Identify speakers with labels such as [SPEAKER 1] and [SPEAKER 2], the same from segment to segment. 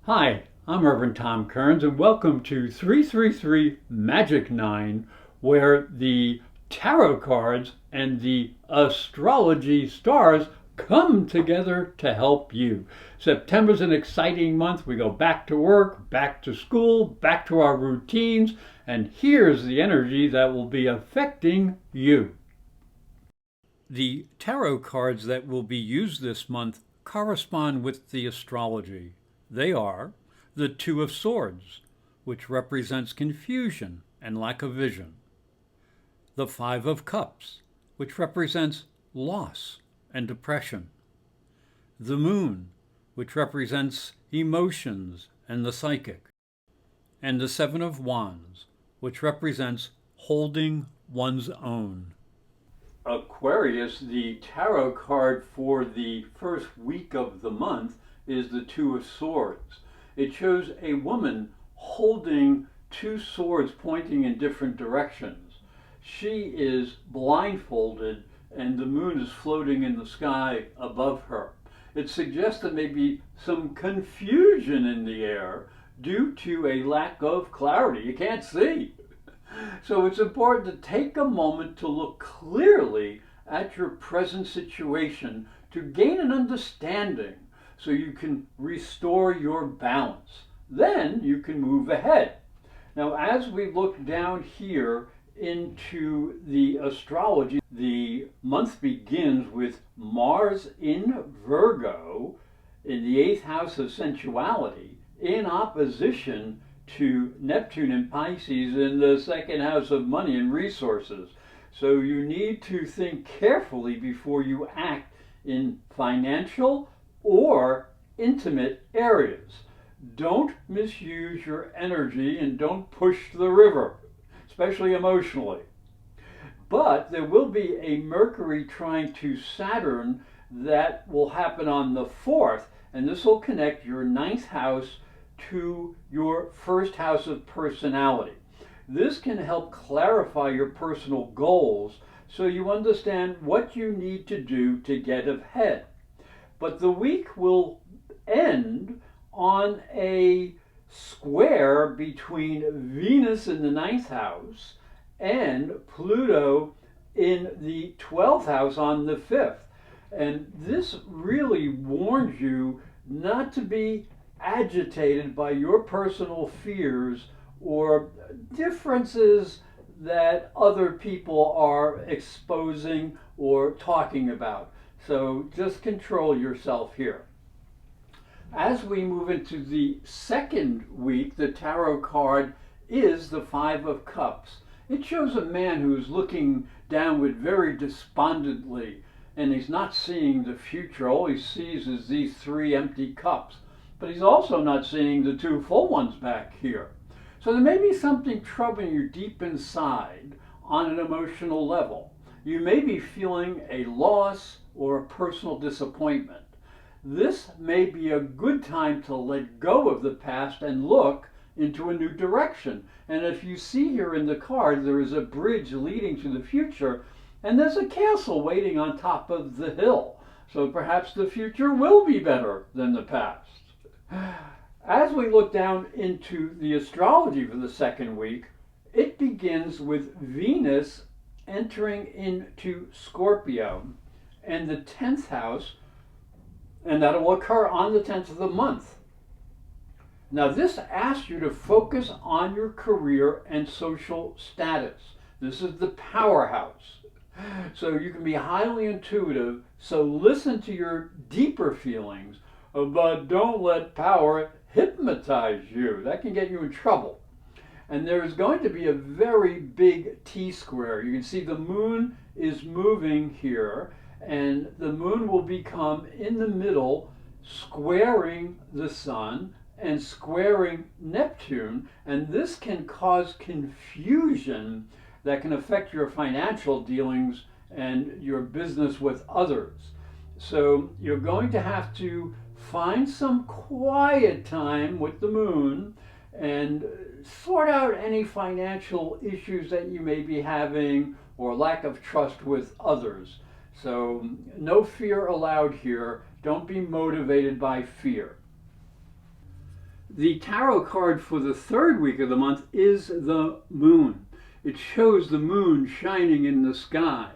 [SPEAKER 1] Hi, I'm Reverend Tom Kearns, and welcome to 333 Magic 9, where the tarot cards and the astrology stars come together to help you. September's an exciting month. We go back to work, back to school, back to our routines, and here's the energy that will be affecting you. The tarot cards that will be used this month correspond with the astrology. They are the Two of Swords, which represents confusion and lack of vision. The Five of Cups, which represents loss and depression. The Moon, which represents emotions and the psychic. And the Seven of Wands, which represents holding one's own. Aquarius, the tarot card for the first week of the month, is the Two of Swords. It shows a woman holding two swords pointing in different directions. She is blindfolded and the moon is floating in the sky above her. It suggests that maybe some confusion in the air due to a lack of clarity. You can't see. So it's important to take a moment to look clearly at your present situation to gain an understanding so you can restore your balance. Then you can move ahead. Now, as we look down here into the astrology, the month begins with Mars in Virgo in the 8th house of sensuality in opposition to Neptune in Pisces in the 2nd house of money and resources. So you need to think carefully before you act in financial or intimate areas. Don't misuse your energy and don't push the river, especially emotionally. But there will be a Mercury trine to Saturn that will happen on the 4th, and this will connect your 9th house to your 1st house of personality. This can help clarify your personal goals so you understand what you need to do to get ahead. But the week will end on a square between Venus in the 9th house and Pluto in the 12th house on the 5th. And this really warns you not to be agitated by your personal fears or differences that other people are exposing or talking about. So just control yourself here. As we move into the second week, the tarot card is the Five of Cups. It shows a man who's looking downward very despondently, and he's not seeing the future. All he sees is these 3 empty cups. But he's also not seeing the 2 full ones back here. So there may be something troubling you deep inside on an emotional level. You may be feeling a loss or a personal disappointment. This may be a good time to let go of the past and look into a new direction. And if you see here in the card, there is a bridge leading to the future, and there's a castle waiting on top of the hill. So perhaps the future will be better than the past. As we look down into the astrology for the second week, it begins with Venus entering into Scorpio and the 10th house, and that will occur on the 10th of the month. Now this asks you to focus on your career and social status. This is the powerhouse. So you can be highly intuitive, so listen to your deeper feelings, but don't let power hypnotize you. That can get you in trouble. And there is going to be a very big T-square. You can see the moon is moving here, and the moon will become in the middle, squaring the sun and squaring Neptune, and this can cause confusion that can affect your financial dealings and your business with others. So you're going to have to find some quiet time with the moon and sort out any financial issues that you may be having or lack of trust with others. So no fear allowed here. Don't be motivated by fear. the tarot card for the third week of the month is the moon. It shows the moon shining in the sky.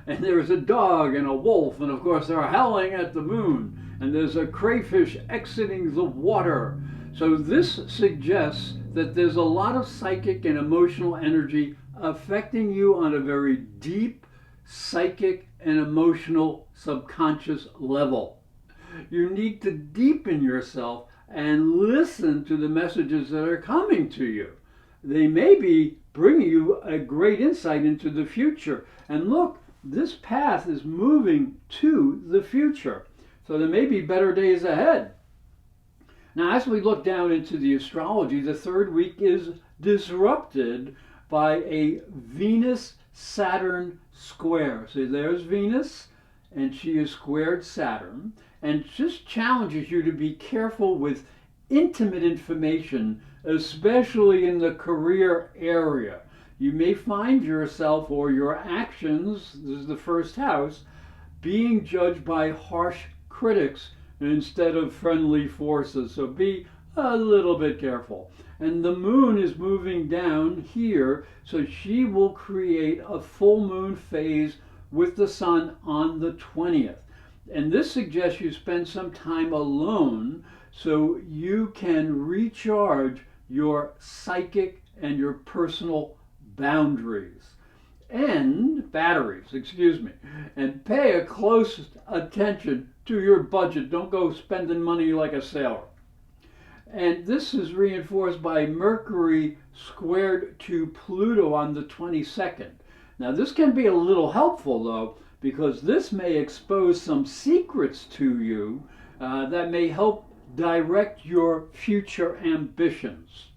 [SPEAKER 1] And there's a dog and a wolf, and of course they're howling at the moon. And there's a crayfish exiting the water. So this suggests that there's a lot of psychic and emotional energy affecting you on a very deep psychic and emotional subconscious level. You need to deepen yourself and listen to the messages that are coming to you. They may be bringing you a great insight into the future. And look, this path is moving to the future. So there may be better days ahead. Now, as we look down into the astrology, the third week is disrupted by a Venus Saturn square. So there's Venus, and she is squared Saturn, and just challenges you to be careful with intimate information, especially in the career area. You may find yourself or your actions, this is the first house, being judged by harsh critics instead of friendly forces. So be a little bit careful. And the moon is moving down here, so she will create a full moon phase with the sun on the 20th. And this suggests you spend some time alone so you can recharge your psychic and your personal boundaries. And batteries, and pay a close attention to your budget. Don't go spending money like a sailor. And this is reinforced by Mercury squared to Pluto on the 22nd. Now this can be a little helpful though, because this may expose some secrets to you that may help direct your future ambitions.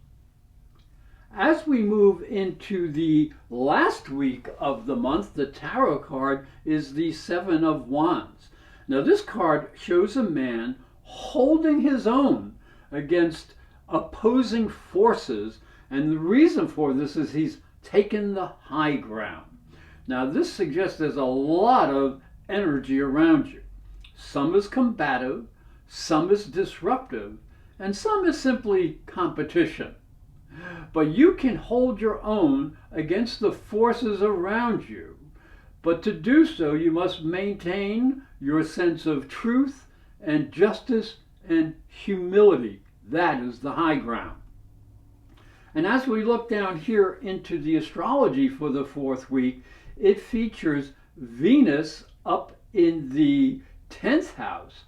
[SPEAKER 1] As we move into the last week of the month, the tarot card is the Seven of Wands. Now this card shows a man holding his own against opposing forces, and the reason for this is he's taken the high ground. Now this suggests there's a lot of energy around you. Some is combative, some is disruptive, and some is simply competition. But you can hold your own against the forces around you. But to do so, you must maintain your sense of truth and justice and humility. That is the high ground. And as we look down here into the astrology for the fourth week, it features Venus up in the 10th house,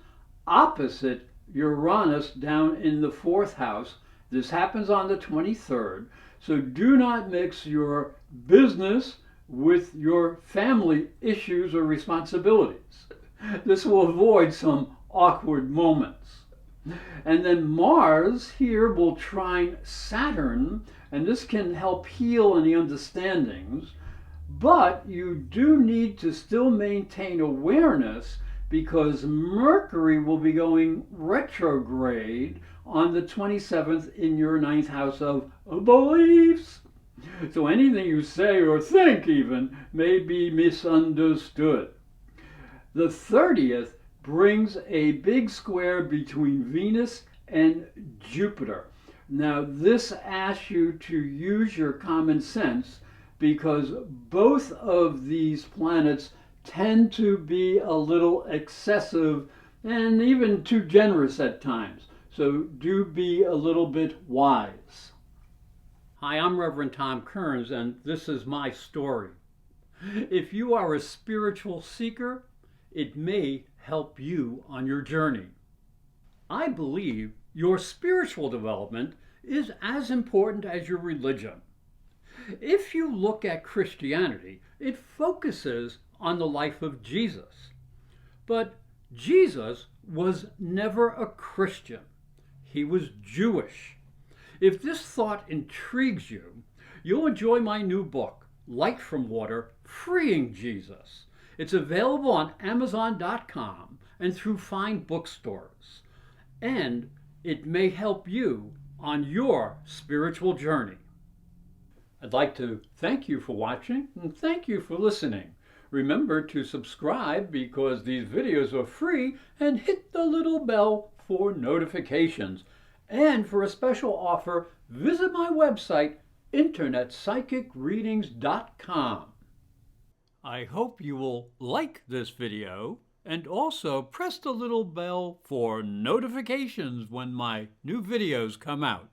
[SPEAKER 1] opposite Uranus down in the 4th house. This happens on the 23rd, so do not mix your business with your family issues or responsibilities. This will avoid some awkward moments. And then Mars here will trine Saturn, and this can help heal any understandings, but you do need to still maintain awareness because Mercury will be going retrograde on the 27th in your 9th house of beliefs. So anything you say or think even may be misunderstood. The 30th brings a big square between Venus and Jupiter. Now this asks you to use your common sense because both of these planets tend to be a little excessive and even too generous at times. So do be a little bit wise. Hi, I'm Reverend Tom Kearns, and this is my story. If you are a spiritual seeker, it may help you on your journey. I believe your spiritual development is as important as your religion. If you look at Christianity, it focuses on the life of Jesus. But Jesus was never a Christian. He was Jewish. If this thought intrigues you, you'll enjoy my new book, Light from Water, Freeing Jesus. It's available on Amazon.com and through fine bookstores. And it may help you on your spiritual journey. I'd like to thank you for watching and thank you for listening. Remember to subscribe because these videos are free and hit the little bell for notifications. And for a special offer, visit my website, internetpsychicreadings.com. I hope you will like this video and also press the little bell for notifications when my new videos come out.